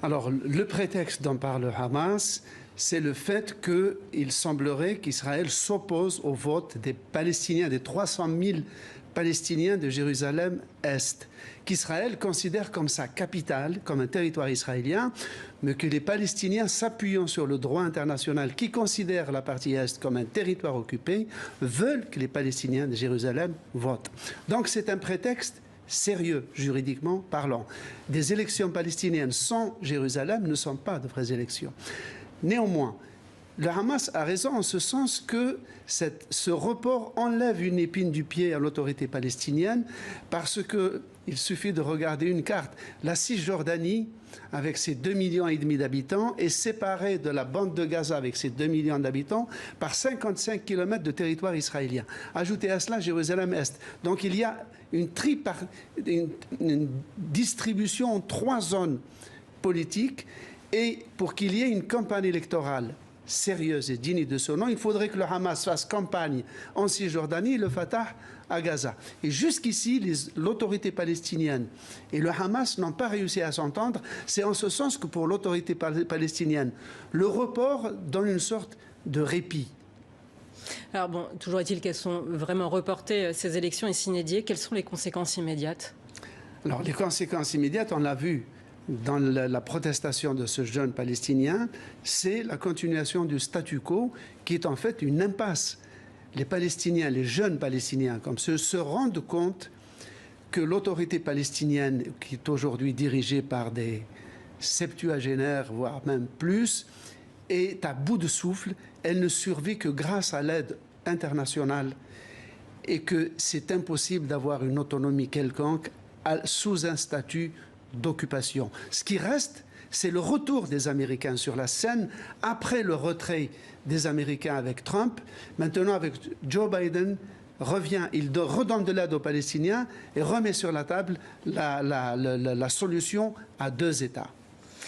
Alors, le prétexte dont parle le Hamas, c'est le fait qu'il semblerait qu'Israël s'oppose au vote des Palestiniens, des 300 000 Palestiniens de Jérusalem-Est, qu'Israël considère comme sa capitale, comme un territoire israélien, mais que les Palestiniens, s'appuyant sur le droit international qui considère la partie Est comme un territoire occupé, veulent que les Palestiniens de Jérusalem votent. Donc c'est un prétexte sérieux, juridiquement parlant. Des élections palestiniennes sans Jérusalem ne sont pas de vraies élections. Néanmoins, le Hamas a raison en ce sens que ce report enlève une épine du pied à l'autorité palestinienne parce qu'il suffit de regarder une carte. La Cisjordanie, avec ses 2,5 millions d'habitants, est séparée de la bande de Gaza avec ses 2 millions d'habitants par 55 km de territoire israélien. Ajoutez à cela Jérusalem-Est. Donc il y a une distribution en 3 zones politiques et pour qu'il y ait une campagne électorale sérieuse et digne de son nom, il faudrait que le Hamas fasse campagne en Cisjordanie et le Fatah à Gaza. Et jusqu'ici, l'autorité palestinienne et le Hamas n'ont pas réussi à s'entendre. C'est en ce sens que pour l'autorité palestinienne, le report donne une sorte de répit. Alors bon, toujours est-il qu'elles sont vraiment reportées, ces élections, et s'inédiées. Quelles sont les conséquences immédiates? Alors les conséquences immédiates, on l'a vu dans la protestation de ce jeune Palestinien, c'est la continuation du statu quo qui est en fait une impasse. Les Palestiniens, les jeunes Palestiniens comme ceux, se rendent compte que l'autorité palestinienne, qui est aujourd'hui dirigée par des septuagénaires, voire même plus, est à bout de souffle. Elle ne survit que grâce à l'aide internationale et que c'est impossible d'avoir une autonomie quelconque sous un statut d'occupation. Ce qui reste, c'est le retour des Américains sur la scène après le retrait des Américains avec Trump. Maintenant, avec Joe Biden, il redonne de l'aide aux Palestiniens et remet sur la table la solution à 2 États.